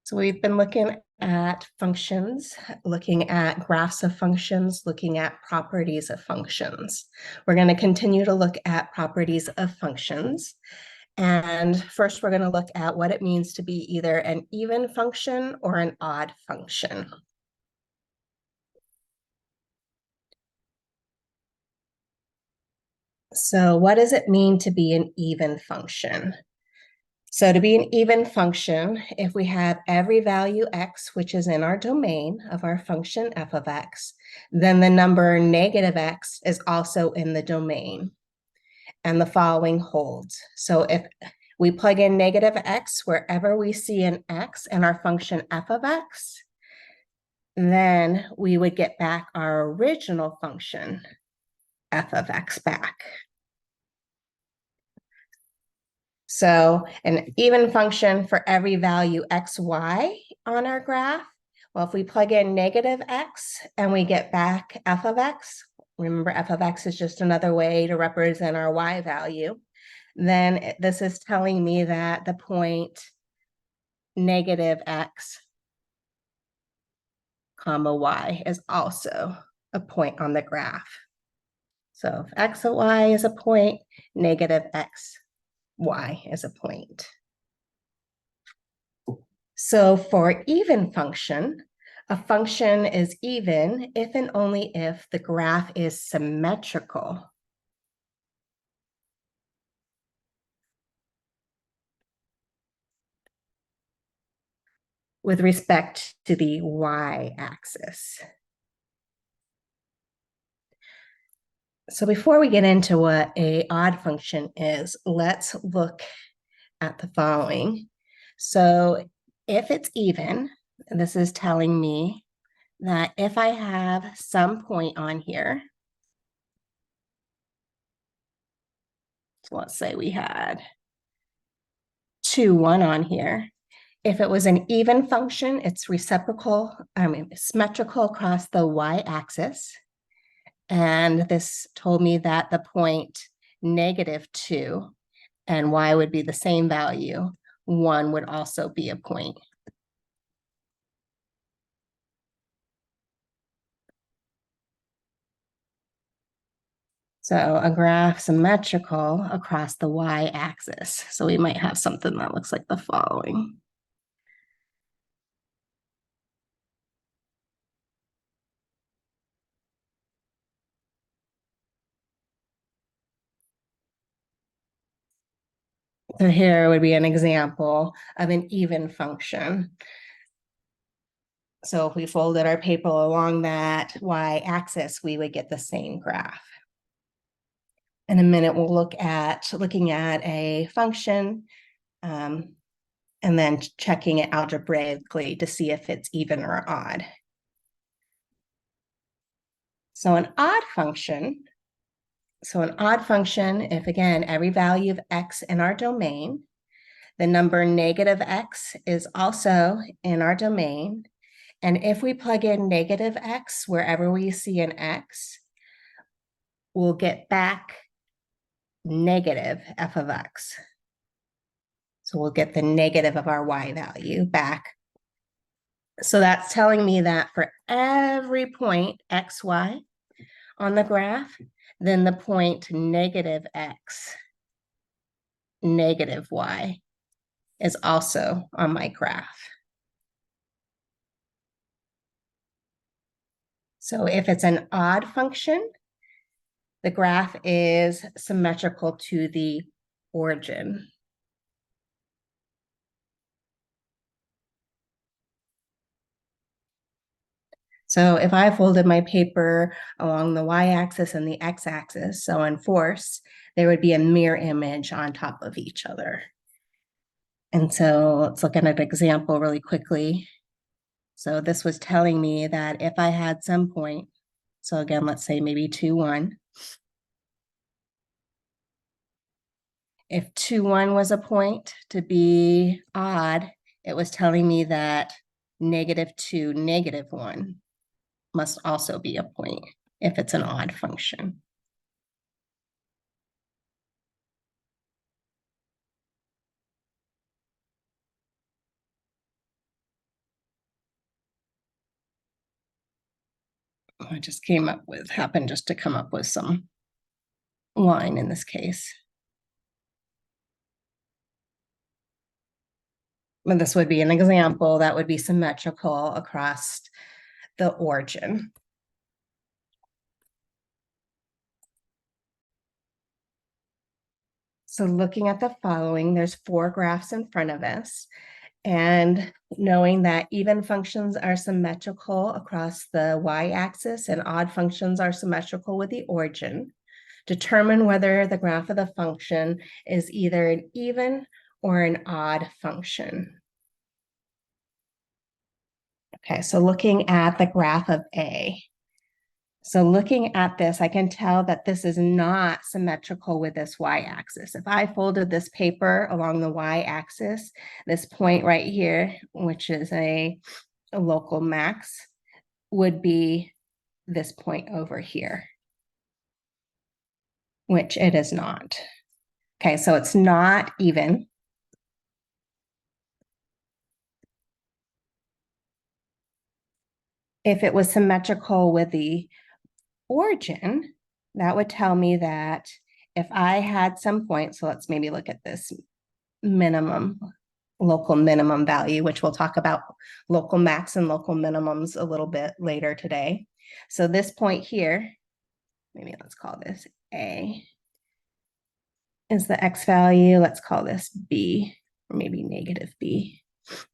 So we've been looking at functions, looking at graphs of functions, looking at properties of functions. We're going to continue to look at properties of functions. And first, we're going to look at what it means to be either an even function or an odd function. So what does it mean to be an even function? So to be an even function, if we have every value x, which is in our domain of our function f of x, then the number negative x is also in the domain. And the following holds. So if we plug in negative x wherever we see an x in our function f of x, then we would get back our original function f of x back. So an even function for every value xy on our graph. Well, if we plug in negative x and we get back f of x, remember f of x is just another way to represent our y value, then this is telling me that the point negative x comma y is also a point on the graph. So if x of y is a point, negative x y is a point. So for even function, a function is even if and only if the graph is symmetrical. With respect to the y-axis. So before we get into what an odd function is, let's look at the following. So if it's even, this is telling me that if I have some point on here, so let's say we had 2, 1 on here. If it was an even function, it's symmetrical across the y-axis. And this told me that the point -2 and y would be the same value. 1 would also be a point. So a graph symmetrical across the y-axis. So we might have something that looks like the following. So here would be an example of an even function. So if we folded our paper along that y-axis, we would get the same graph. In a minute, we'll looking at a function and then checking it algebraically to see if it's even or odd. So an odd function, if again, every value of x in our domain, the number negative x is also in our domain. And if we plug in negative x wherever we see an x, we'll get back negative f of x. So we'll get the negative of our y value back. So that's telling me that for every point xy on the graph, then the point negative x, negative y is also on my graph. So if it's an odd function, the graph is symmetrical to the origin. So if I folded my paper along the y-axis and the x-axis, so in force, there would be a mirror image on top of each other. And so let's look at an example really quickly. So this was telling me that if I had some point, so again, let's say maybe 2, 1. If 2, 1 was a point to be odd, it was telling me that -2, -1 must also be a point if it's an odd function. I just happened just to come up with some line in this case. And this would be an example that would be symmetrical across the origin. So looking at the following, there's 4 graphs in front of us. And knowing that even functions are symmetrical across the y-axis and odd functions are symmetrical with the origin, determine whether the graph of the function is either an even or an odd function. Okay, so looking at the graph of A. So looking at this, I can tell that this is not symmetrical with this y-axis. If I folded this paper along the y-axis, this point right here, which is a local max, would be this point over here, which it is not. Okay, so it's not even. If it was symmetrical with the origin, that would tell me that if I had some point, so let's maybe look at this local minimum value, which we'll talk about local max and local minimums a little bit later today. So this point here, maybe let's call this A, is the X value. Let's call this B, or maybe negative B,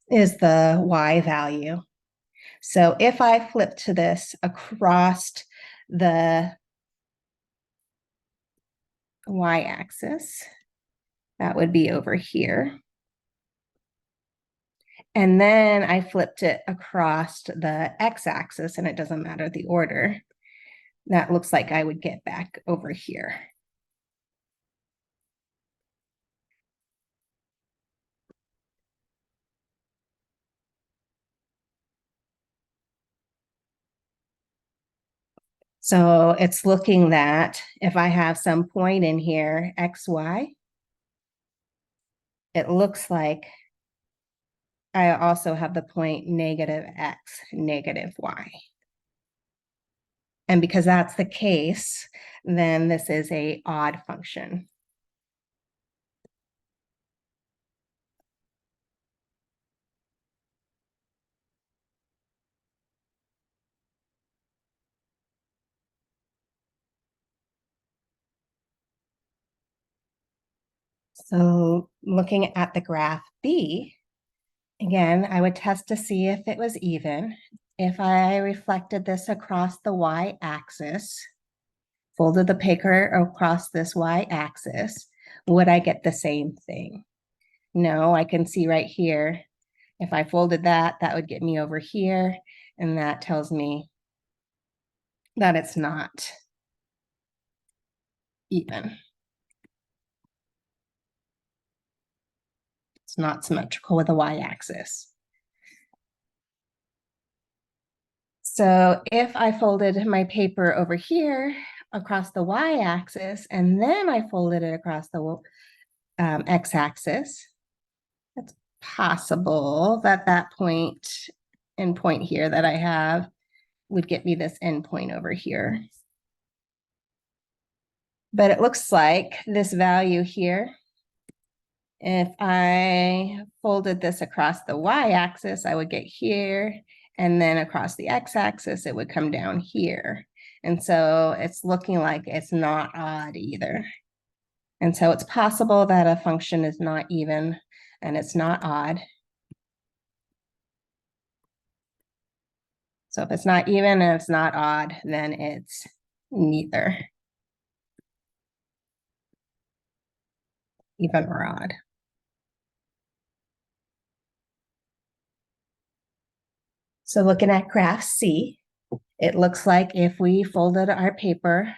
is the Y value. So if I flip to this across the y-axis, that would be over here. And then I flipped it across the x-axis, and it doesn't matter the order. That looks like I would get back over here. So it's looking that if I have some point in here, xy, it looks like I also have the point negative x, negative y. And because that's the case, then this is an odd function. So looking at the graph B, again, I would test to see if it was even. If I reflected this across the y-axis, folded the paper across this y-axis, would I get the same thing? No, I can see right here. If I folded that, that would get me over here, and that tells me that it's not even. It's not symmetrical with the y-axis. So if I folded my paper over here across the y-axis, and then I folded it across the x-axis, it's possible that that point and point here that I have would get me this endpoint over here. But it looks like this value here, if I folded this across the y-axis, I would get here, and then across the x-axis, it would come down here. And so it's looking like it's not odd either. And so it's possible that a function is not even and it's not odd. So if it's not even and it's not odd, then it's neither even or odd. So looking at graph C, it looks like if we folded our paper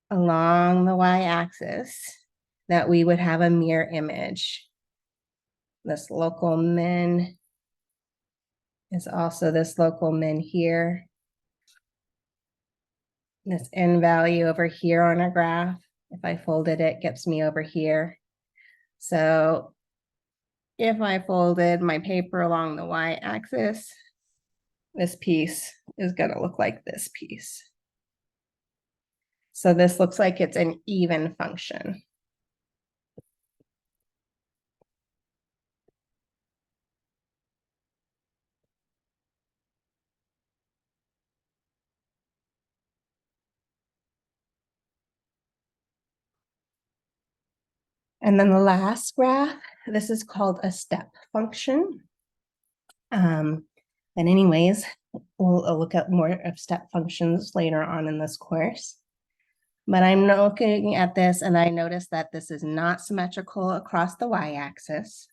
along the y-axis, that we would have a mirror image. This local min is also this local min here. This n value over here on our graph, if I folded it, gets me over here. So if I folded my paper along the y-axis, this piece is going to look like this piece. So this looks like it's an even function. And then the last graph, this is called a step function. But anyways, we'll look at more of step functions later on in this course. But I'm looking at this and I noticed that this is not symmetrical across the y-axis.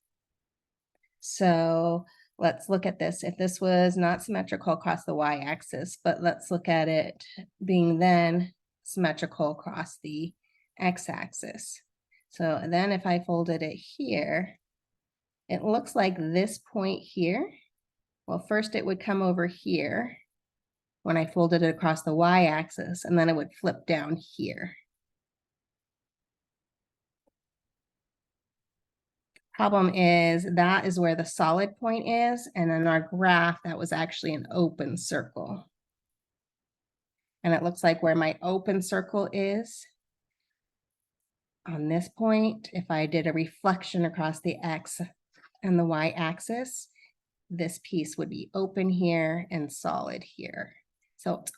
So let's look at this. If this was not symmetrical across the y-axis, but let's look at it being then symmetrical across the x-axis. So then if I folded it here, it looks like this point here. Well, first it would come over here when I folded it across the y-axis, and then it would flip down here. Problem is that is where the solid point is, and in our graph, that was actually an open circle. And it looks like where my open circle is on this point, if I did a reflection across the x and the y-axis, this piece would be open here and solid here. So it's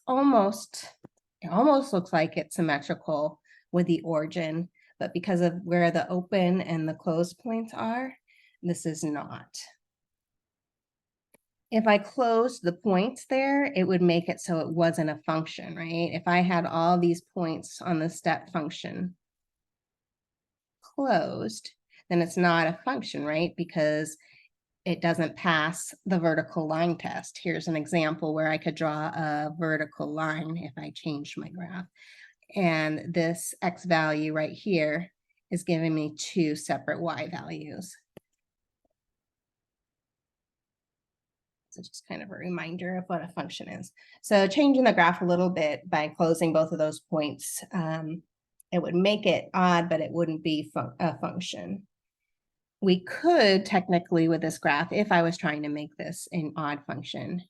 it almost looks like it's symmetrical with the origin, but because of where the open and the closed points are, this is not. If I closed the points there, it would make it so it wasn't a function, right? If I had all these points on the step function closed, then it's not a function, right? Because it doesn't pass the vertical line test. Here's an example where I could draw a vertical line if I change my graph. And this x value right here is giving me two separate y values. So just kind of a reminder of what a function is. So changing the graph a little bit by closing both of those points, it would make it odd, but it wouldn't be a function. We could technically with this graph, if I was trying to make this an odd function,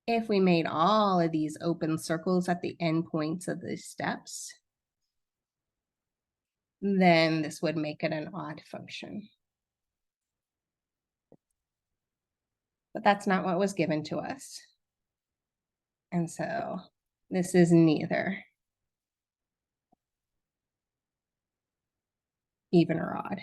if we made all of these open circles at the endpoints of the steps, then this would make it an odd function. But that's not what was given to us. And so this is neither even or odd.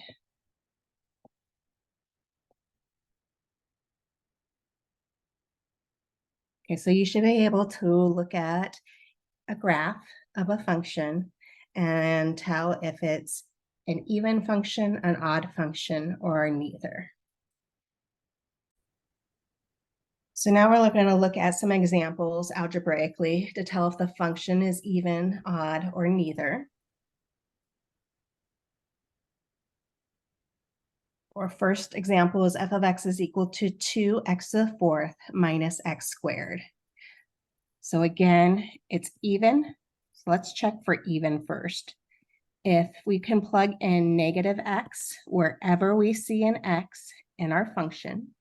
Okay, so you should be able to look at a graph of a function and tell if it's an even function, an odd function, or neither. So now we're going to look at some examples algebraically to tell if the function is even, odd, or neither. Our first example is f of x is equal to 2x to the fourth minus x squared. So again, it's even. So let's check for even first. If we can plug in negative x wherever we see an x in our function,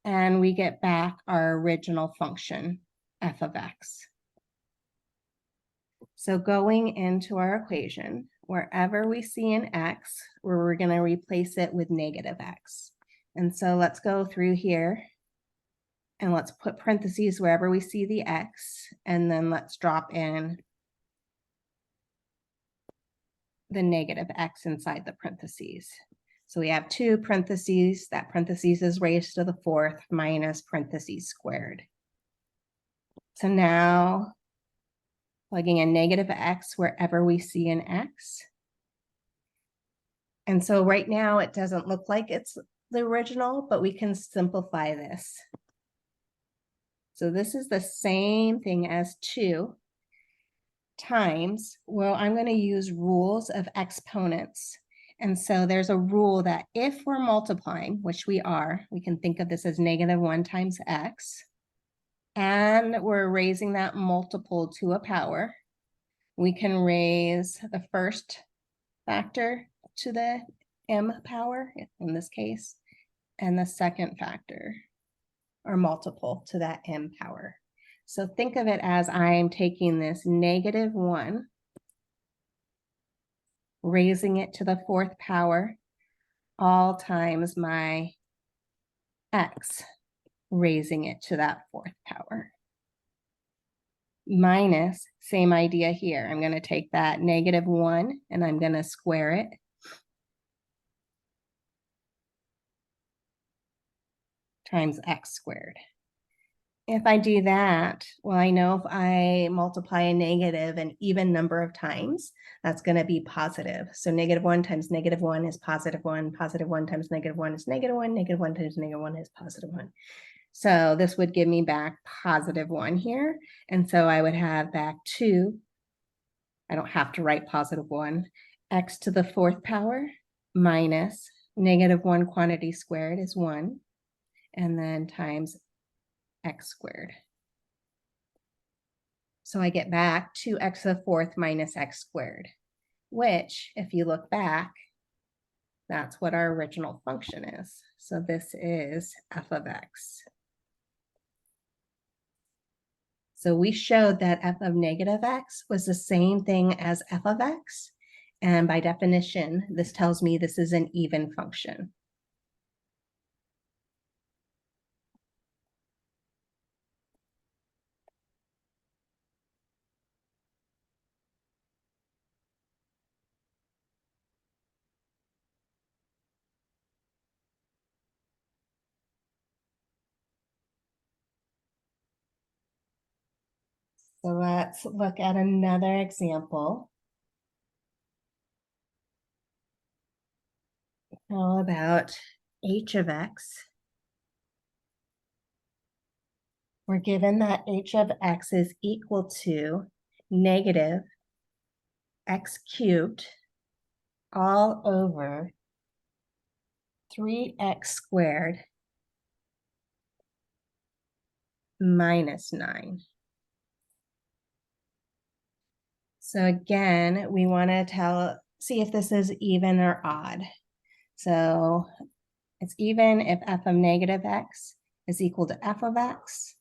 and we get back our original function, f of x. So going into our equation, wherever we see an x, we're going to replace it with negative x. And so let's go through here and let's put parentheses wherever we see the x, and then let's drop in the negative x inside the parentheses. So we have two parentheses, that parentheses is raised to the fourth minus parentheses squared. So now plugging in negative x wherever we see an x. And so right now it doesn't look like it's the original, but we can simplify this. So this is the same thing as 2 times, well, I'm going to use rules of exponents. And so there's a rule that if we're multiplying, which we are, we can think of this as -1 times x, and we're raising that multiple to a power, we can raise the first factor to the m power, in this case, and the second factor, or multiple to that m power. So think of it as I'm taking this -1, raising it to the 4th power, all times my x, raising it to that 4th power. Minus, same idea here. I'm going to take that -1 and I'm going to square it. Times x squared. If I do that, well, I know if I multiply a negative an even number of times, that's going to be positive. So -1 times -1 is +1, +1 times -1 is -1, -1 times -1 is +1. So this would give me back +1 here. And so I would have back 2, I don't have to write +1, x to the 4th power minus -1 quantity squared is 1, and then times x squared. So I get back 2x to the 4th minus x squared, which, if you look back, that's what our original function is. So this is f of x. So we showed that f of -x was the same thing as f of x. And by definition, this tells me this is an even function. So let's look at another example. How about h of x? We're given that h of x is equal to negative x cubed all over 3x squared minus 9. So again, we want to see if this is even or odd. So it's even if f of -x is equal to f of x.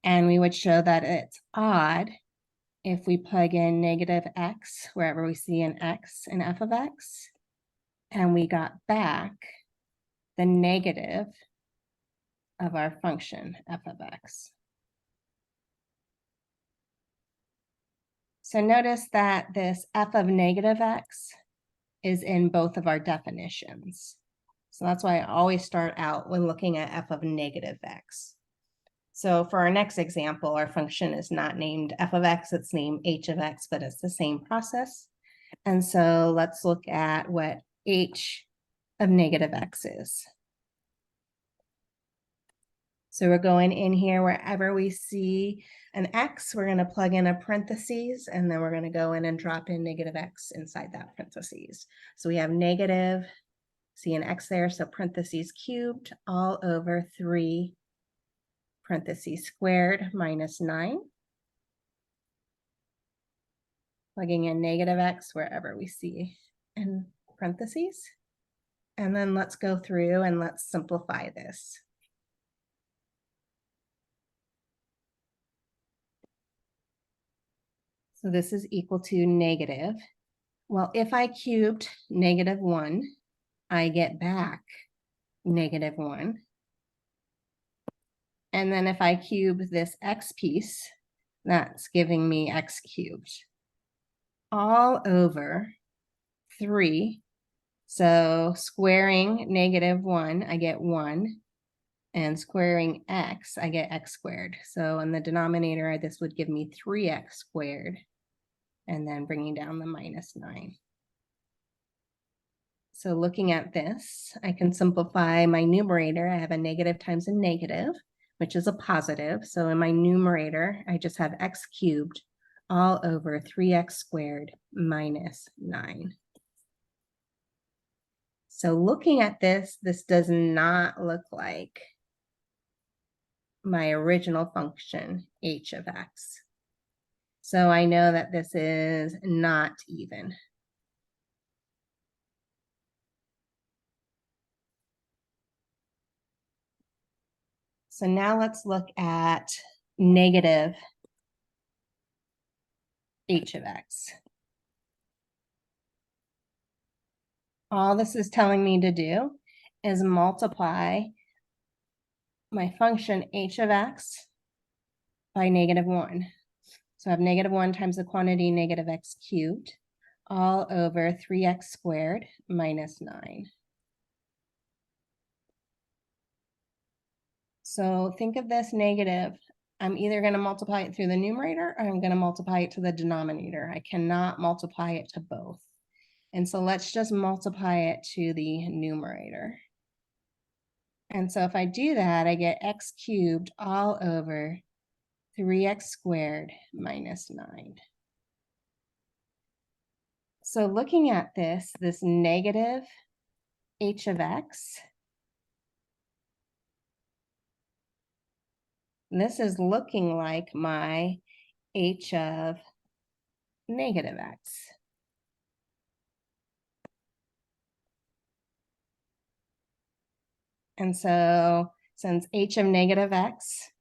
And we would show that it's odd if we plug in -x wherever we see an x in f of x. And we got back the negative of our function f of x. So notice that this f of -x is in both of our definitions. So that's why I always start out when looking at f of -x. So for our next example, our function is not named f of x, it's named h of x, but it's the same process. And so let's look at what h of -x is. So we're going in here wherever we see an x, we're going to plug in a parentheses, and then we're going to go in and drop in -x inside that parentheses. So we have negative, see an x there, so parentheses cubed all over 3 parentheses squared minus 9. Plugging in -x wherever we see in parentheses. And then let's go through and let's simplify this. So this is equal to negative. Well, if I cubed -1, I get back -1. And then if I cube this x piece, that's giving me x cubed. All over 3. So squaring -1, I get 1. And squaring x, I get x squared. So in the denominator, this would give me 3x squared. And then bringing down the minus 9. So looking at this, I can simplify my numerator. I have a negative times a negative, which is a positive. So in my numerator, I just have x cubed all over 3x squared minus 9. So looking at this does not look like my original function, h of x. So I know that this is not even. So now let's look at negative h of x. All this is telling me to do is multiply my function h of x by -1. So I have -1 times the quantity negative x cubed all over 3x squared minus 9. So think of this negative. I'm either going to multiply it through the numerator or I'm going to multiply it to the denominator. I cannot multiply it to both. And so let's just multiply it to the numerator. And so if I do that, I get x cubed all over 3x squared minus 9. So looking at this negative h of x, this is looking like my h of negative x. And so since h of negative x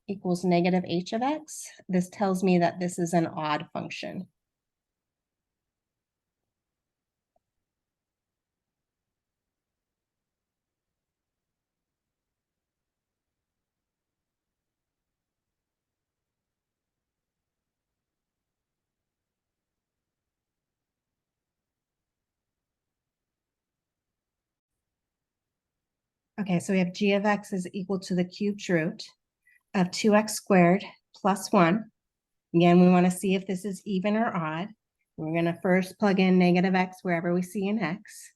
equals negative h of x, this tells me that this is an odd function. Okay, so we have g of x is equal to the cubed root of 2x squared plus 1. Again, we want to see if this is even or odd. We're going to first plug in negative x wherever we see an x.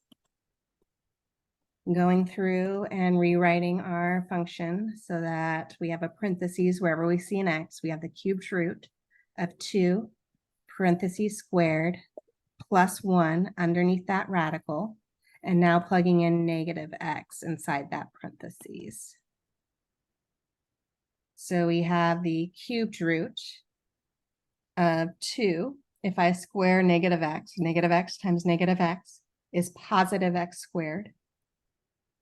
Going through and rewriting our function so that we have a parentheses wherever we see an x. We have the cubed root of 2 parentheses squared plus 1 underneath that radical. And now plugging in negative x inside that parentheses. So we have the cubed root of 2. If I square negative x times negative x is positive x squared,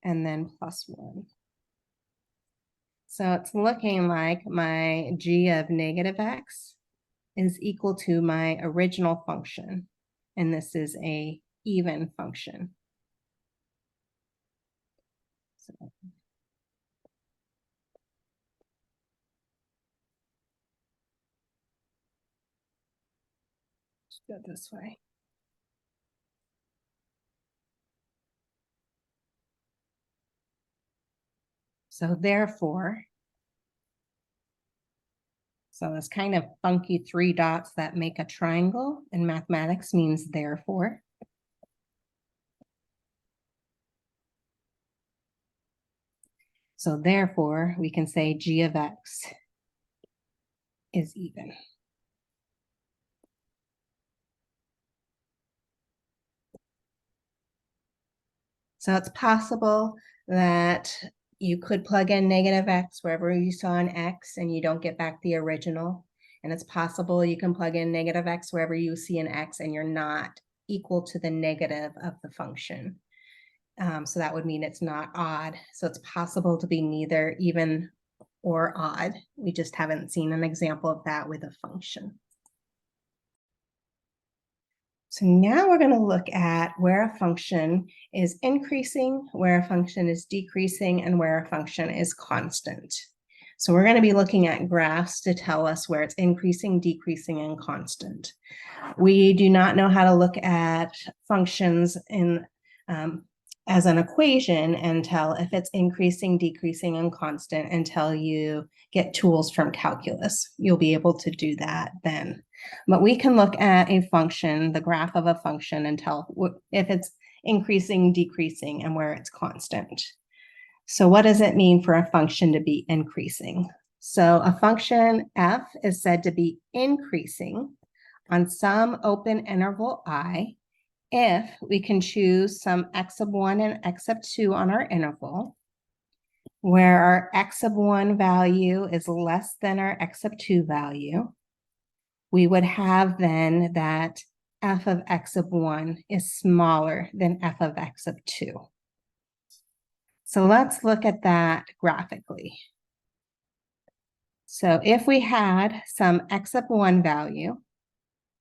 and then plus 1. So it's looking like my g of negative x is equal to my original function, and this is a even function. So let's go this way. So therefore, so this kind of funky 3 dots that make a triangle in mathematics means therefore. So therefore, we can say g of x is even. So it's possible that you could plug in negative x wherever you saw an x and you don't get back the original. And it's possible you can plug in negative x wherever you see an x and you're not equal to the negative of the function. So that would mean it's not odd. So it's possible to be neither even or odd. We just haven't seen an example of that with a function. So now we're going to look at where a function is increasing, where a function is decreasing, and where a function is constant. So we're going to be looking at graphs to tell us where it's increasing, decreasing, and constant. We do not know how to look at functions in as an equation and tell if it's increasing, decreasing, and constant until you get tools from calculus. You'll be able to do that then. But we can look at a function, the graph of a function, and tell if it's increasing, decreasing, and where it's constant. So what does it mean for a function to be increasing? So a function f is said to be increasing on some open interval I if we can choose some x of 1 and x of 2 on our interval, where our x of 1 value is less than our x of 2 value. We would have then that f of x of 1 is smaller than f of x of 2. So let's look at that graphically. So if we had some x of 1 value,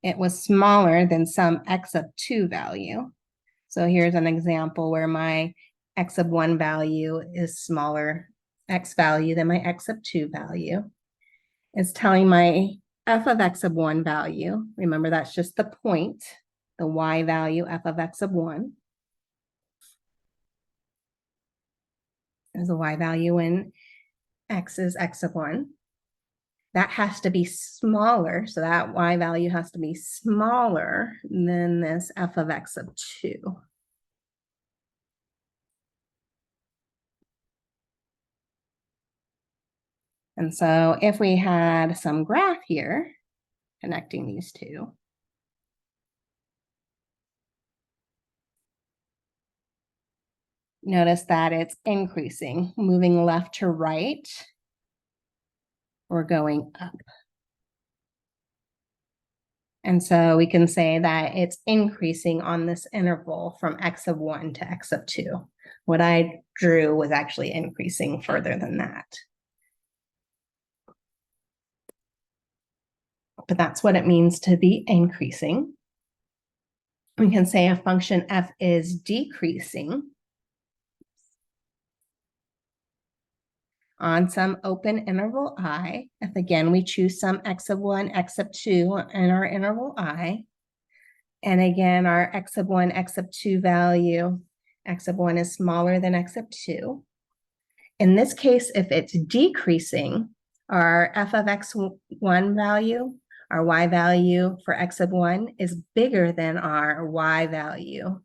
it was smaller than some x of 2 value. So here's an example where my x of 1 value is smaller x value than my x of 2 value. It's telling my f of x of 1 value. Remember, that's just the point, the y value, f of x of 1. There's a y value when x is x of 1. That has to be smaller. So that y value has to be smaller than this f of x of 2. And so if we had some graph here connecting these two, notice that it's increasing, moving left to right or going up. And so we can say that it's increasing on this interval from x of 1 to x of 2. What I drew was actually increasing further than that. But that's what it means to be increasing. We can say a function f is decreasing on some open interval I, if again we choose some x of 1, x of 2 in our interval I, and again our x of 1, x of 2 value, x of 1 is smaller than x of 2. In this case, if it's decreasing, our f of x1 value, our y value for x of 1 is bigger than our y value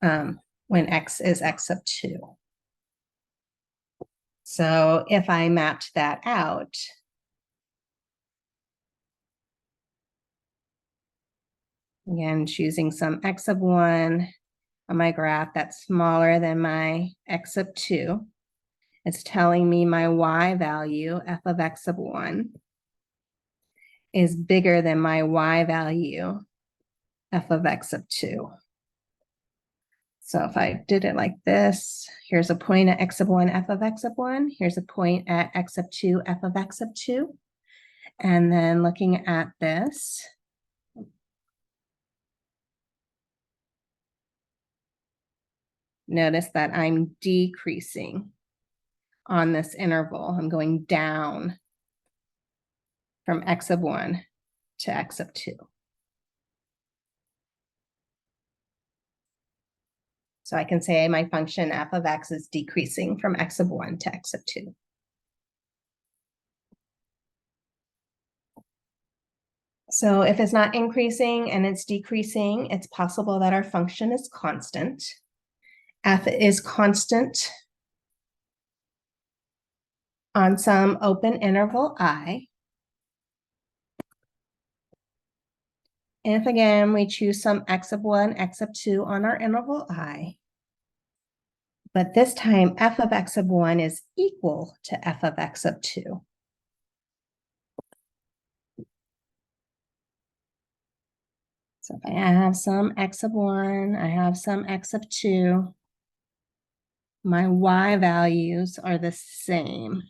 when x is x of 2. So if I mapped that out, again, choosing some x of 1 on my graph that's smaller than my x of 2, it's telling me my y value, f of x of 1, is bigger than my y value, f of x of 2. So if I did it like this, here's a point at x of 1, f of x of 1. Here's a point at x of 2, f of x of 2. And then looking at this, notice that I'm decreasing on this interval. I'm going down from x of 1 to x of 2. So I can say my function f of x is decreasing from x of 1 to x of 2. So if it's not increasing and it's decreasing, it's possible that our function is constant. F is constant on some open interval I. If again, we choose some x of 1, x of 2 on our interval I, but this time f of x of 1 is equal to f of x of 2. So if I have some x of 1, I have some x of 2, my y values are the same.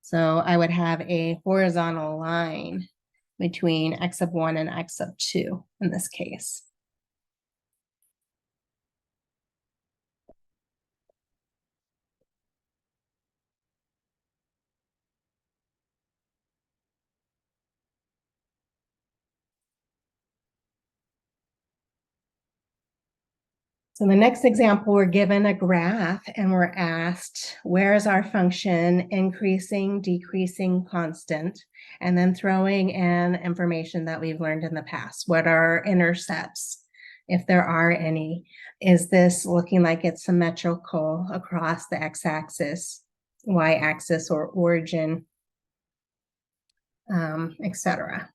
So I would have a horizontal line between x of 1 and x of 2 in this case. So the next example, we're given a graph and we're asked, where is our function increasing, decreasing, constant, and then throwing in information that we've learned in the past. What are intercepts, if there are any? Is this looking like it's symmetrical across the x-axis, y-axis, or origin, etc.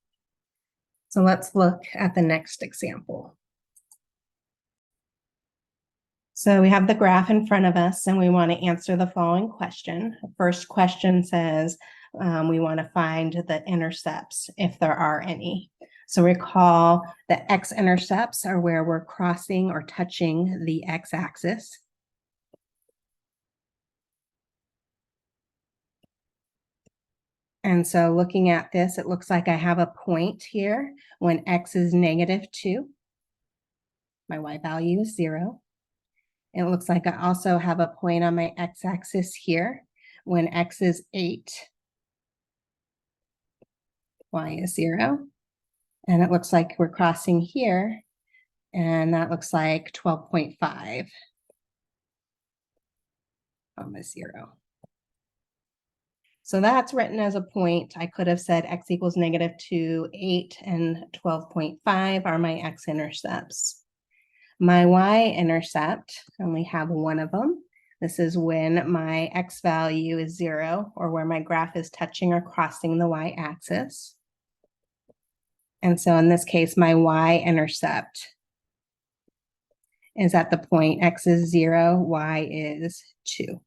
So let's look at the next example. So we have the graph in front of us and we want to answer the following question. The first question says we want to find the intercepts if there are any. So recall the x-intercepts are where we're crossing or touching the x-axis. And so looking at this, it looks like I have a point here when x is -2. My y value is 0. It looks like I also have a point on my x-axis here when x is 8. Y is 0. And it looks like we're crossing here, and that looks like 12.5, 0. So that's written as a point. I could have said x equals -2, 8, and 12.5 are my x-intercepts. My y-intercept, I only have one of them. This is when my x value is 0, or where my graph is touching or crossing the y-axis. And so in this case, my y-intercept is at the point x is 0, y is 2.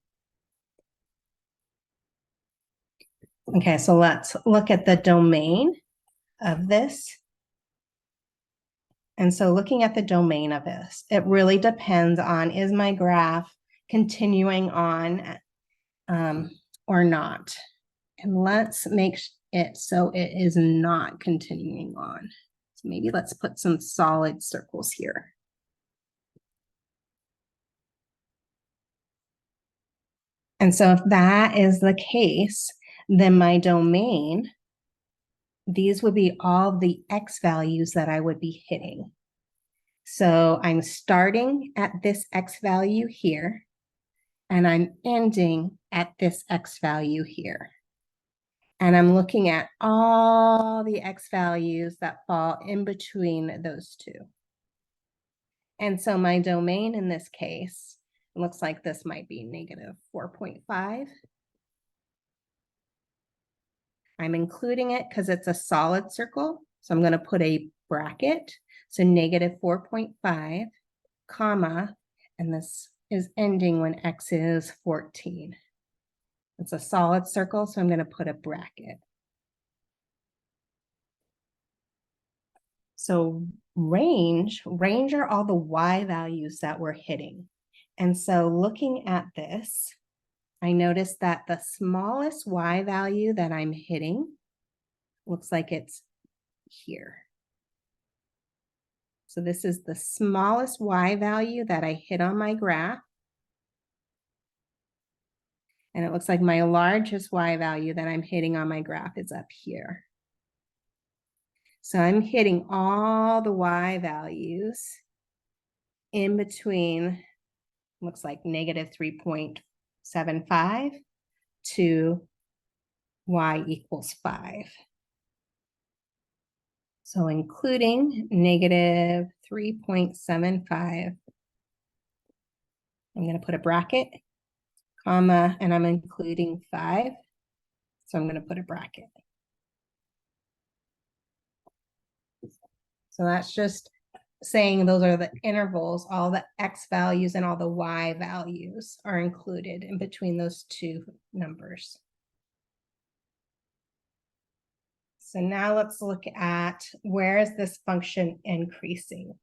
Okay, so let's look at the domain of this. And so looking at the domain of this, it really depends on, is my graph continuing on or not? And let's make it so it is not continuing on. So maybe let's put some solid circles here. And so if that is the case, then my domain, these would be all the x values that I would be hitting. So I'm starting at this x value here, and I'm ending at this x value here. And I'm looking at all the x values that fall in between those two. And so my domain in this case, it looks like this might be -4.5. I'm including it because it's a solid circle. So I'm going to put a bracket. So -4.5, comma, and this is ending when x is 14. It's a solid circle, so I'm going to put a bracket. So range are all the y values that we're hitting. And so looking at this, I noticed that the smallest y value that I'm hitting looks like it's here. So this is the smallest y value that I hit on my graph. And it looks like my largest y value that I'm hitting on my graph is up here. So I'm hitting all the y values in between, looks like -3.75 to y equals 5. So including -3.75, I'm going to put a bracket, comma, and I'm including 5. So I'm going to put a bracket. So that's just saying those are the intervals, all the x values and all the y values are included in between those two numbers. So now let's look at where is this function increasing.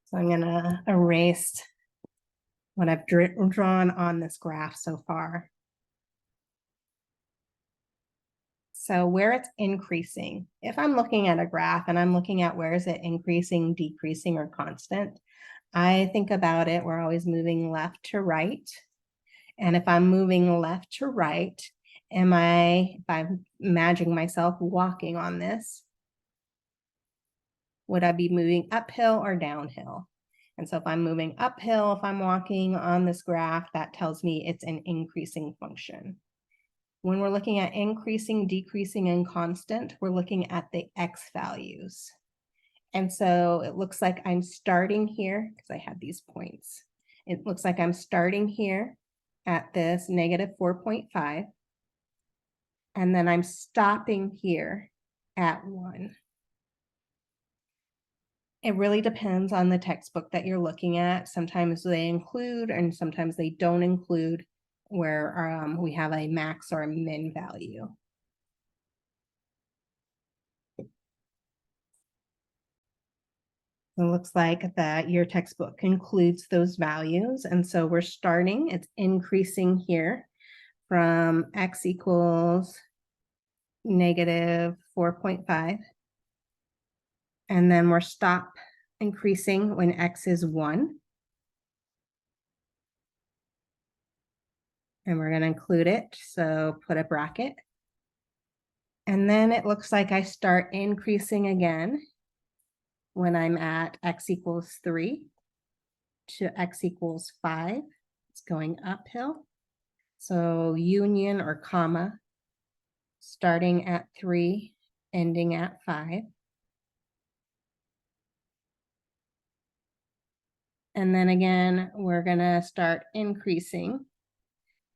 So I'm going to erase what I've drawn on this graph so far. So where it's increasing, if I'm looking at a graph and I'm looking at where is it increasing, decreasing, or constant, I think about it, we're always moving left to right. And if I'm moving left to right, if I'm imagining myself walking on this, would I be moving uphill or downhill? And so if I'm moving uphill, if I'm walking on this graph, that tells me it's an increasing function. When we're looking at increasing, decreasing, and constant, we're looking at the x values. And so it looks like I'm starting here, because I had these points. It looks like I'm starting here at this -4.5. And then I'm stopping here at 1. It really depends on the textbook that you're looking at. Sometimes they include and sometimes they don't include where we have a max or a min value. It looks like that your textbook includes those values. And so we're starting, it's increasing here from x equals negative 4.5. And then we're stop increasing when x is 1. And we're going to include it. So put a bracket. And then it looks like I start increasing again when I'm at x equals 3 to x equals 5. It's going uphill. So union or comma, starting at 3, ending at 5. And then again, we're going to start increasing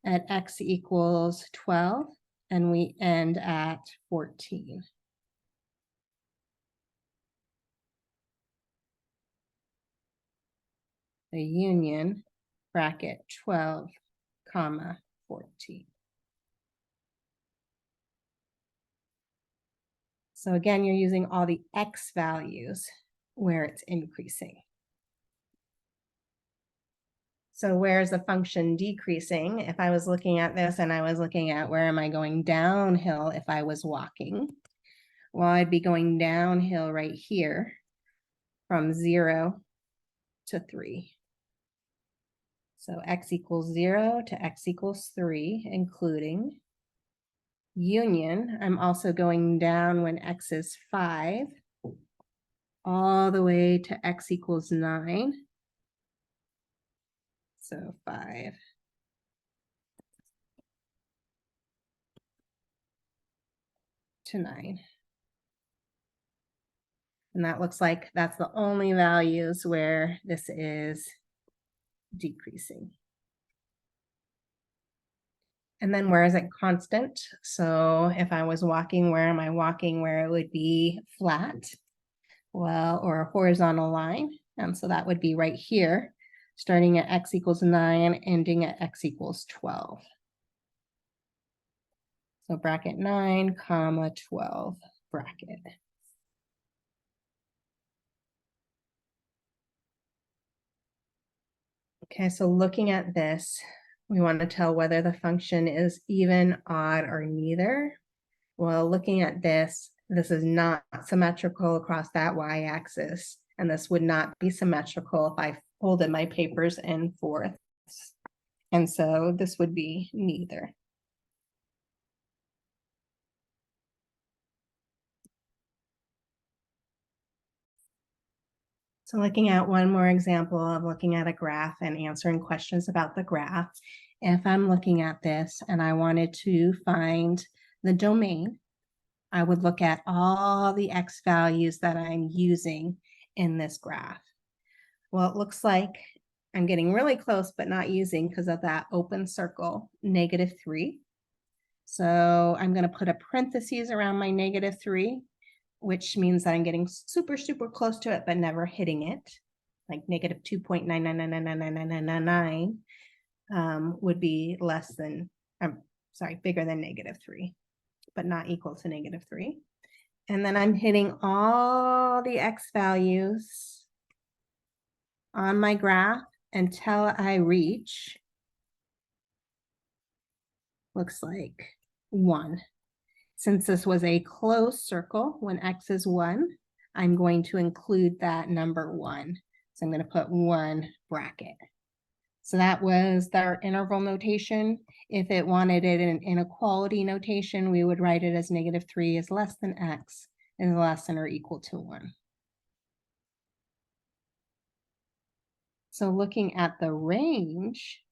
at x equals 12, and we end at 14. The union, bracket 12, comma 14. So again, you're using all the x values where it's increasing. So where's the function decreasing? If I was looking at this and I was looking at where am I going downhill if I was walking? Well, I'd be going downhill right here from 0 to 3. So x equals 0 to x equals 3, including union. I'm also going down when x is 5, all the way to x equals 9. So 5 to 9. And that looks like that's the only values where this is decreasing. And then where is it constant? So if I was walking, where am I walking where it would be flat? Well, or a horizontal line. So that would be right here, starting at x equals 9, ending at x equals 12. So bracket 9, comma 12, bracket. Okay, so looking at this, we want to tell whether the function is even, odd, or neither. Well, looking at this is not symmetrical across that y-axis, and this would not be symmetrical if I folded my papers in fourths. And so this would be neither. So looking at one more example of looking at a graph and answering questions about the graph. If I'm looking at this and I wanted to find the domain, I would look at all the x values that I'm using in this graph. Well, it looks like I'm getting really close, but not using because of that open circle, -3. So I'm going to put a parentheses around my -3, which means that I'm getting super, super close to it, but never hitting it. Like -2.999999999 would be less than, I'm sorry, bigger than -3, but not equal to -3. And then I'm hitting all the x values on my graph until I reach, looks like 1. Since this was a closed circle, when x is 1, I'm going to include that number 1. So I'm going to put 1 bracket. So that was our interval notation. If it wanted it in inequality notation, we would write it as -3 is less than x is less than or equal to 1. So looking at the range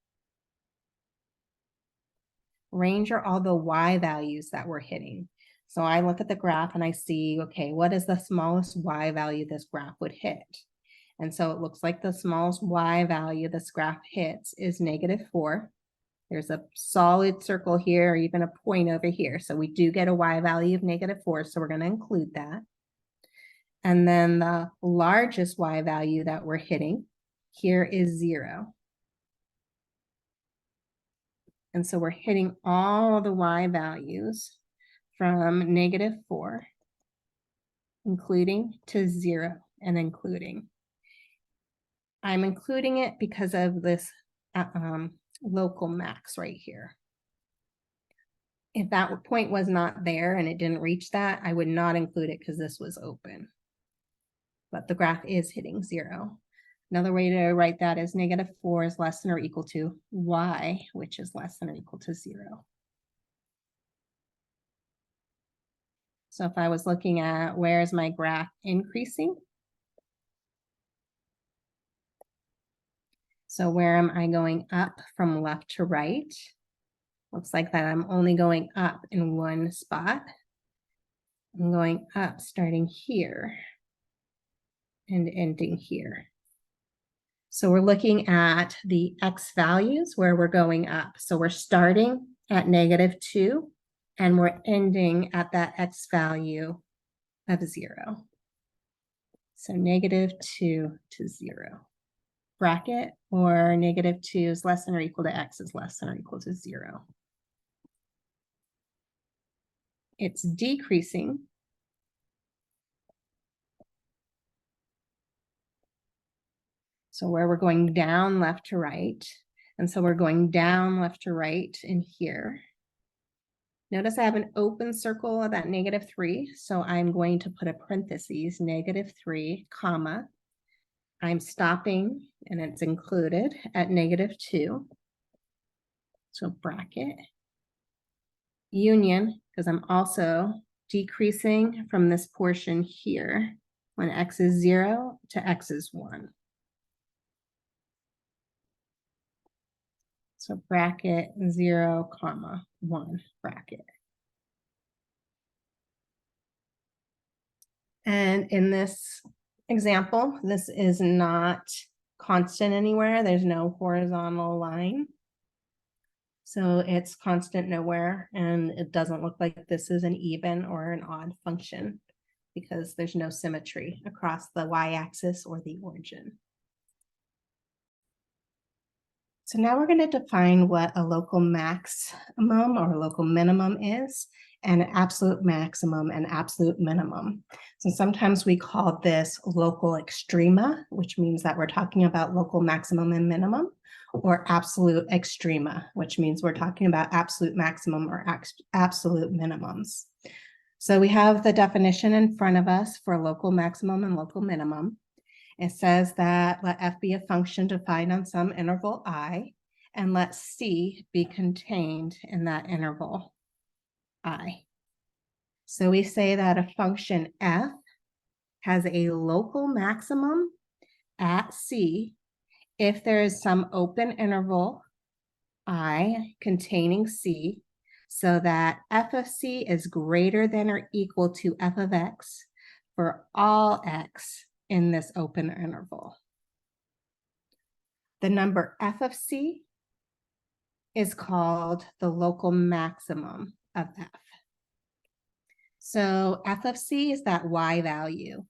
are all the y values that we're hitting. So I look at the graph and I see, okay, what is the smallest y value this graph would hit? And so it looks like the smallest y value this graph hits is -4. There's a solid circle here, or even a point over here. So we do get a y value of -4, so we're going to include that. And then the largest y value that we're hitting here is 0. And so we're hitting all the y values from -4, including to 0 and including. I'm including it because of this local max right here. If that point was not there and it didn't reach that, I would not include it because this was open. But the graph is hitting 0. Another way to write that is -4 is less than or equal to y, which is less than or equal to 0. So if I was looking at where is my graph increasing? So where am I going up from left to right? Looks like that I'm only going up in one spot. I'm going up starting here and ending here. So we're looking at the x values where we're going up. So we're starting at -2 and we're ending at that x value of 0. So -2 to 0. Bracket, or -2 is less than or equal to x is less than or equal to 0. It's decreasing. So where we're going down left to right. And so we're going down left to right in here. Notice I have an open circle of that -3. So I'm going to put a parentheses, -3, comma. I'm stopping, and it's included at -2. So bracket. Union, because I'm also decreasing from this portion here when x is 0 to x is 1. So bracket 0, comma 1 bracket. And in this example, this is not constant anywhere. There's no horizontal line. So it's constant nowhere, and it doesn't look like this is an even or an odd function because there's no symmetry across the y-axis or the origin. So now we're going to define what a local maximum or local minimum is, and an absolute maximum and absolute minimum. So sometimes we call this local extrema, which means that we're talking about local maximum and minimum, or absolute extrema, which means we're talking about absolute maximum or absolute minimums. So we have the definition in front of us for local maximum and local minimum. It says that let f be a function defined on some interval I, and let c be contained in that interval I. So we say that a function f has a local maximum at c if there is some open interval I containing c, so that f of c is greater than or equal to f of x for all x in this open interval. The number f of c is called the local maximum of f. So f of c is that y value.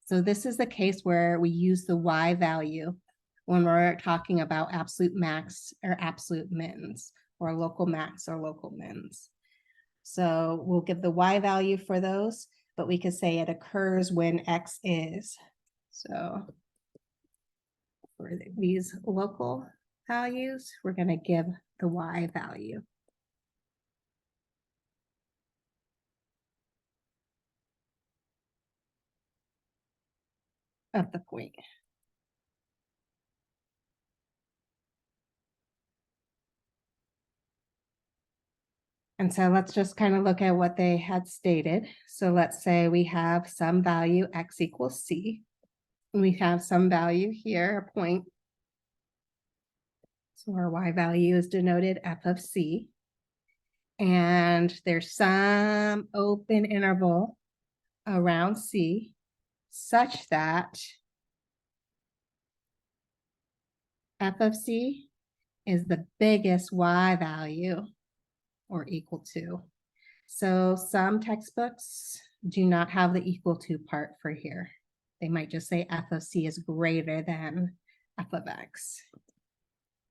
So this is the case where we use the y value when we're talking about absolute max or absolute mins, or local max or local mins. So we'll give the y value for those, but we could say it occurs when x is. So for these local values, we're going to give the y value. Of the point. And so let's just kind of look at what they had stated. So let's say we have some value x equals c. We have some value here, a point. So our y value is denoted f of c. And there's some open interval around c such that f of c is the biggest y value or equal to. So some textbooks do not have the equal to part for here. They might just say f of c is greater than f of x.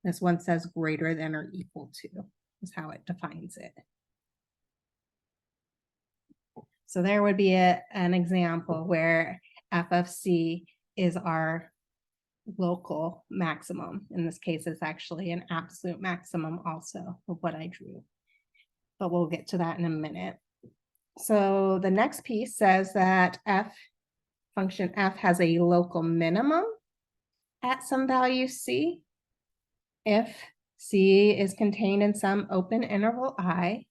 This one says greater than or equal to is how it defines it. So there would be an example where f of c is our local maximum. In this case, it's actually an absolute maximum also of what I drew. But we'll get to that in a minute. So the next piece says that function f has a local minimum at some value c if c is contained in some open interval I,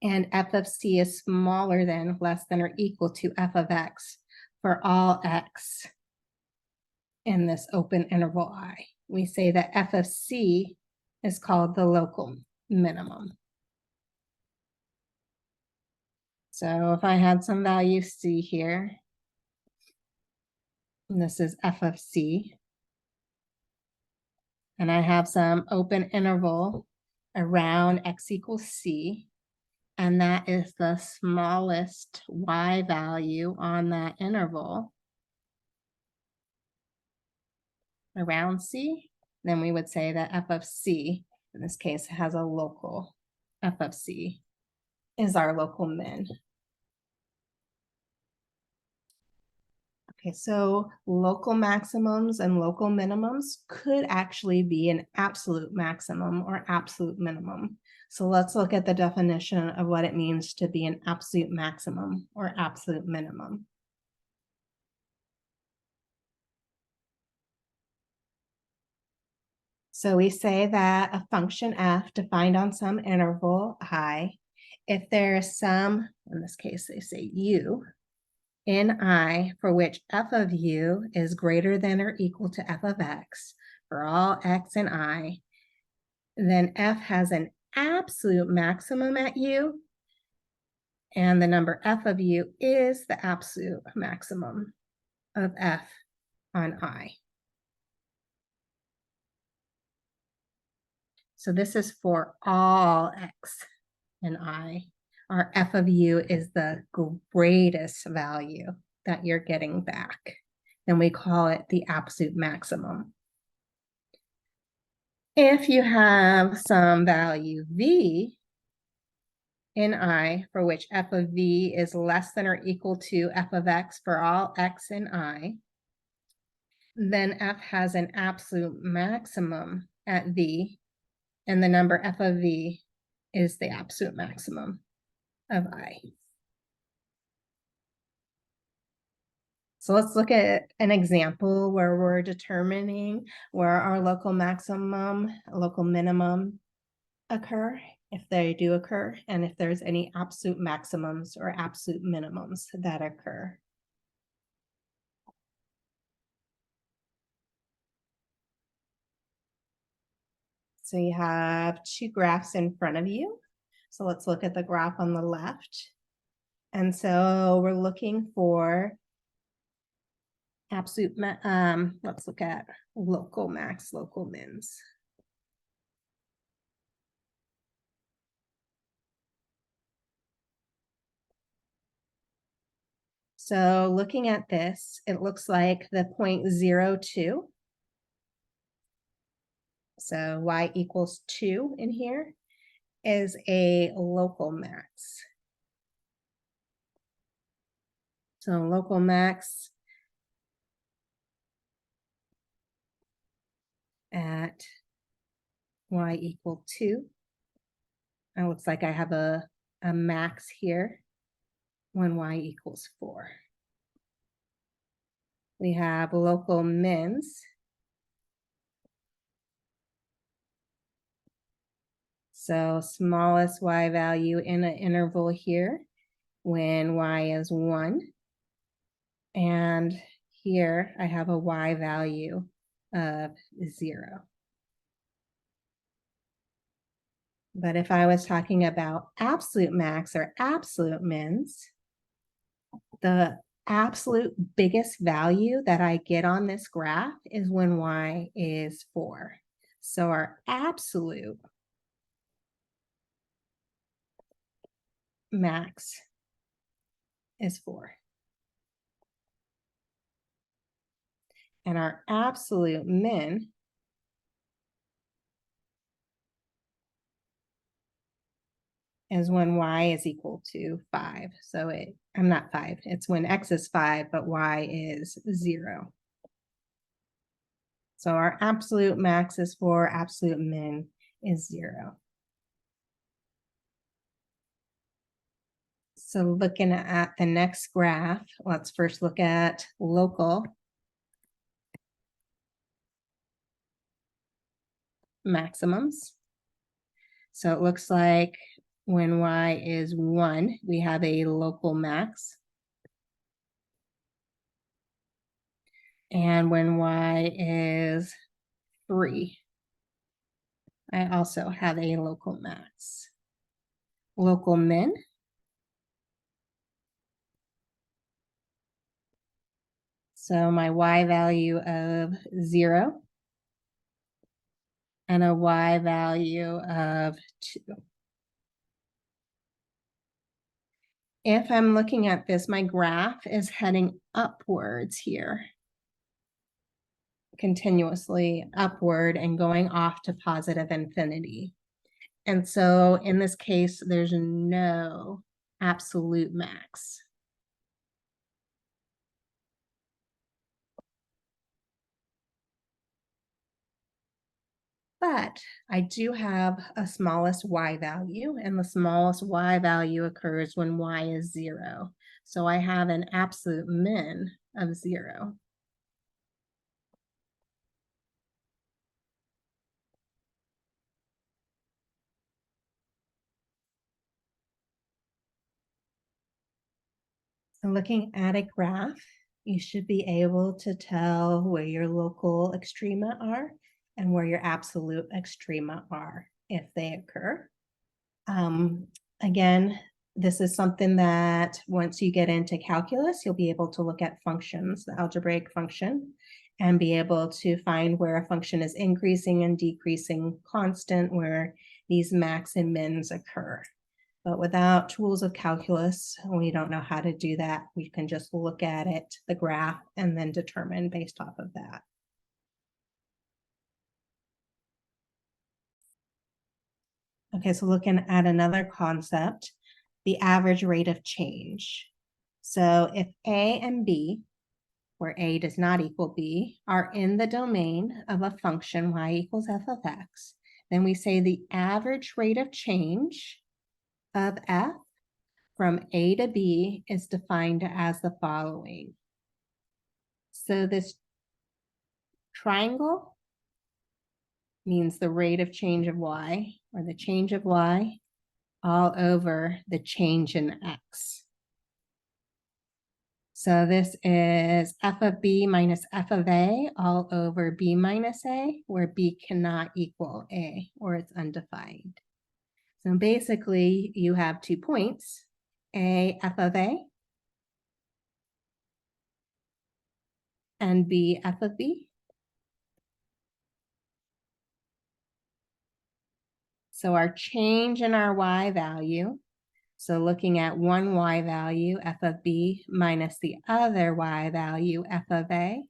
and f of c is smaller than, less than, or equal to f of x for all x in this open interval I. We say that f of c is called the local minimum. So if I had some value c here, and this is f of c, and I have some open interval around x equals c, and that is the smallest y value on that interval around c, then we would say that f of c, in this case, has a local, f of c is our local min. Okay, so local maximums and local minimums could actually be an absolute maximum or absolute minimum. So let's look at the definition of what it means to be an absolute maximum or absolute minimum. So we say that a function f defined on some interval I, if there is some, in this case, they say u, in I for which f of u is greater than or equal to f of x for all x in I, then f has an absolute maximum at u, and the number f of u is the absolute maximum of f on I. So this is for all x in I. Our f of u is the greatest value that you're getting back. Then we call it the absolute maximum. If you have some value v in I for which f of v is less than or equal to f of x for all x in I, then f has an absolute maximum at v, and the number f of v is the absolute maximum of I. So let's look at an example where we're determining where our local maximum, local minimum occur, if they do occur, and if there's any absolute maximums or absolute minimums that occur. So you have two graphs in front of you. So let's look at the graph on the left. And so we're looking for absolute, let's look at local max, local mins. So looking at this, it looks like the 0.02. So y equals 2 in here is a local max. So local max at y equal 2. It looks like I have a max here when y equals 4. We have local mins. So smallest y value in an interval here when y is 1. And here I have a y value of 0. But if I was talking about absolute max or absolute mins, the absolute biggest value that I get on this graph is when y is 4. So our absolute max is 4. And our absolute min is when y is equal to 5. So I'm not 5, it's when x is 5, but y is 0. So our absolute max is 4, absolute min is 0. So looking at the next graph, let's first look at local maximums. So it looks like when y is 1, we have a local max. And when y is 3, I also have a local max. Local min. So my y value of 0 and a y value of 2. If I'm looking at this, my graph is heading upwards here, continuously upward and going off to positive infinity. And so in this case, there's no absolute max. But I do have a smallest y value, and the smallest y value occurs when y is 0. So I have an absolute min of 0. So looking at a graph, you should be able to tell where your local extrema are and where your absolute extrema are if they occur. Again, this is something that once you get into calculus, you'll be able to look at functions, the algebraic function, and be able to find where a function is increasing and decreasing constant, where these max and mins occur. But without tools of calculus, we don't know how to do that. We can just look at it, the graph, and then determine based off of that. Okay, so looking at another concept, the average rate of change. So if A and B, where A does not equal B, are in the domain of a function y equals f of x, then we say the average rate of change of f from A to B is defined as the following. So this triangle means the rate of change of y, or the change of y, all over the change in x. So this is f of b minus f of a all over b minus a, where b cannot equal a, or it's undefined. So basically, you have 2 points, a f of a and b f of b. So our change in our y value, so looking at one y value, f of b, minus the other y value, f of a,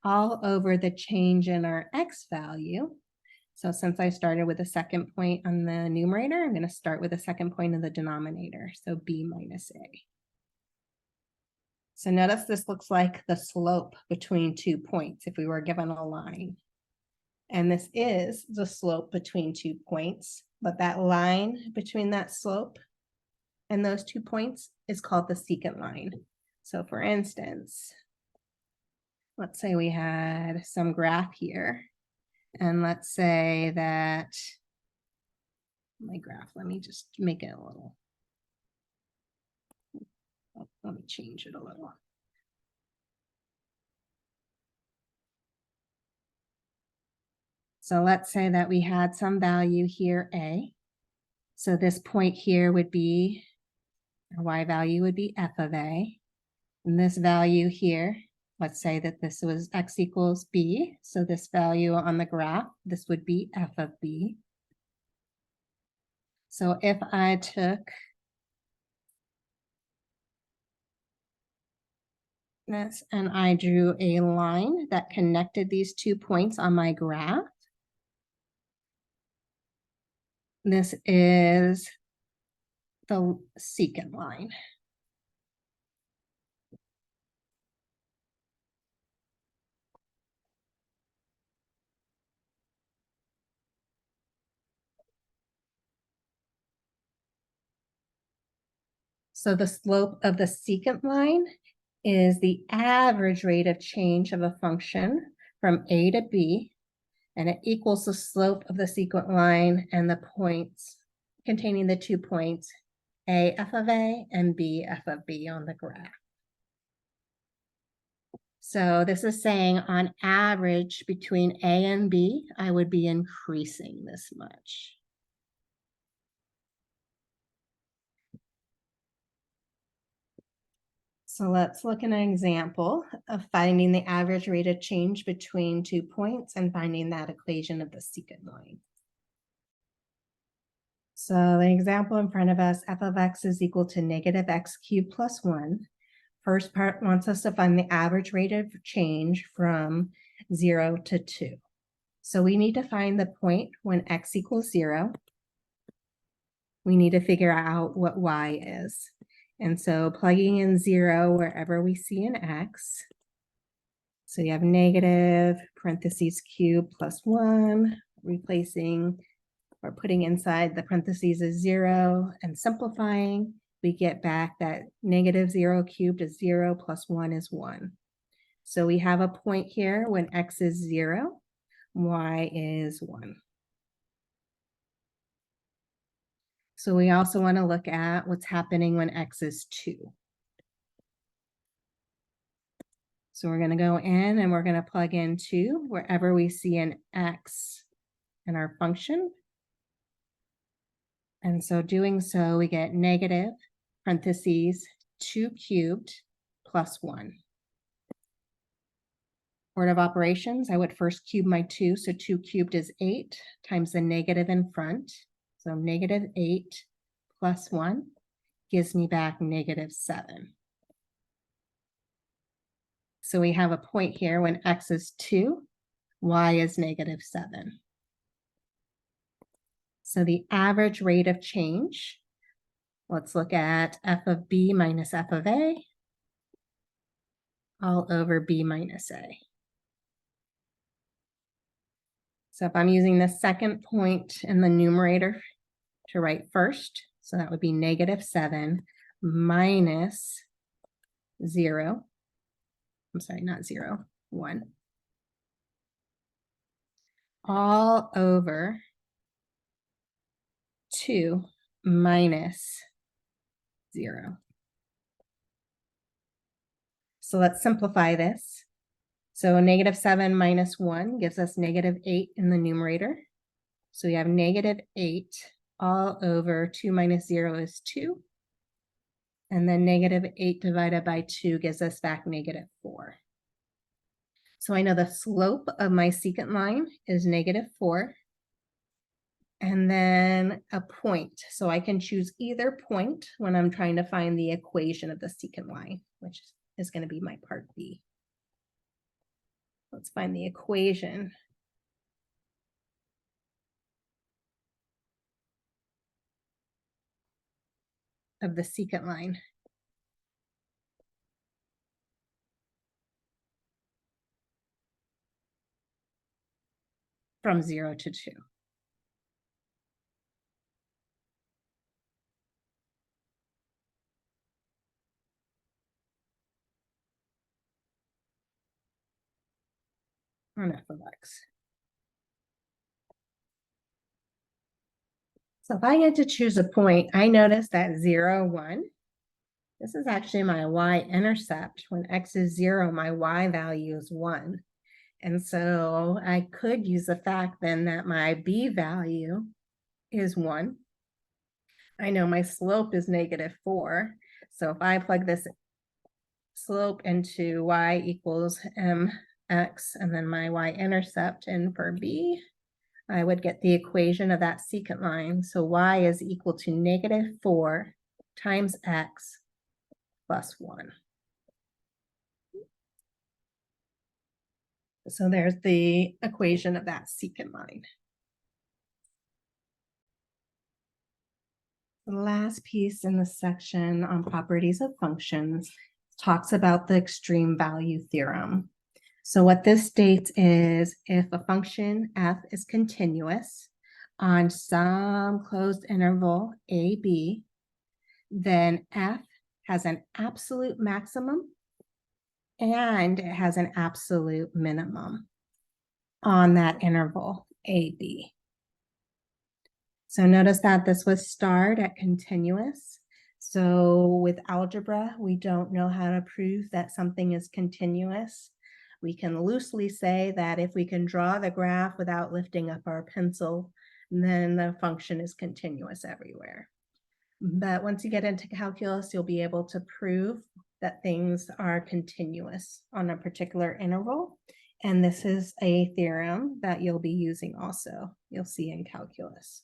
all over the change in our x value. So since I started with a second point on the numerator, I'm going to start with a second point in the denominator, so b minus a. So notice this looks like the slope between 2 points if we were given a line. And this is the slope between 2 points, but that line between that slope and those 2 points is called the secant line. So for instance, let's say we had some graph here, and let's say that my graph, let me just make it a little, let me change it a little. So let's say that we had some value here, a. So this point here would be, our y value would be f of a. And this value here, let's say that this was x equals b. So this value on the graph, this would be f of b. So if I took this and I drew a line that connected these 2 points on my graph, this is the secant line. So the slope of the secant line is the average rate of change of a function from A to B, and it equals the slope of the secant line and the points containing the 2 points A f of A and B f of B on the graph. So this is saying on average between A and B, I would be increasing this much. So let's look at an example of finding the average rate of change between 2 points and finding that equation of the secant line. So the example in front of us, f of x is equal to negative x cubed plus 1. First part wants us to find the average rate of change from 0 to 2. So we need to find the point when x equals 0. We need to figure out what y is. And so plugging in 0 wherever we see an x. So you have negative parentheses cube plus 1, replacing or putting inside the parentheses is 0 and simplifying, we get back that negative 0 cubed is 0 plus 1 is 1. So we have a point here when x is 0, y is 1. So we also want to look at what's happening when x is 2. So we're going to go in and we're going to plug in 2 wherever we see an x in our function. And so doing so, we get negative parentheses 2 cubed plus 1. Order of operations, I would first cube my 2, so 2 cubed is 8 times the negative in front. So negative 8 plus 1 gives me back negative 7. So we have a point here when x is 2, y is negative 7. So the average rate of change, let's look at f of b minus f of a all over b minus a. So if I'm using the second point in the numerator to write first, so that would be negative 7 minus 0. I'm sorry, not 0, 1. All over 2 minus 0. So let's simplify this. So negative 7 minus 1 gives us negative 8 in the numerator. So we have negative 8 all over 2 minus 0 is 2. And then negative 8 divided by 2 gives us back negative 4. So I know the slope of my secant line is negative 4. And then a point. So I can choose either point when I'm trying to find the equation of the secant line, which is going to be my part B. Let's find the equation of the secant line. From 0 to 2. On f of x. So if I get to choose a point, I notice that 0, 1. This is actually my y-intercept. When x is 0, my y value is 1. And so I could use the fact then that my b value is 1. I know my slope is negative 4. So if I plug this slope into y equals mx and then my y-intercept in for b, I would get the equation of that secant line. So y is equal to negative 4 times x plus 1. So there's the equation of that secant line. The last piece in the section on properties of functions talks about the extreme value theorem. So what this states is if a function f is continuous on some closed interval a, b, then f has an absolute maximum and it has an absolute minimum on that interval AB. So notice that this was starred at continuous. So with algebra, we don't know how to prove that something is continuous. We can loosely say that if we can draw the graph without lifting up our pencil, then the function is continuous everywhere. But once you get into calculus, you'll be able to prove that things are continuous on a particular interval. And this is a theorem that you'll be using also, you'll see in calculus.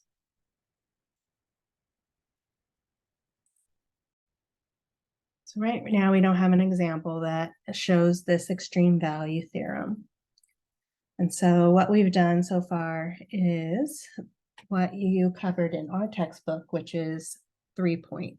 So right now we don't have an example that shows this extreme value theorem. And so what we've done so far is what you covered in our textbook, which is 3.3.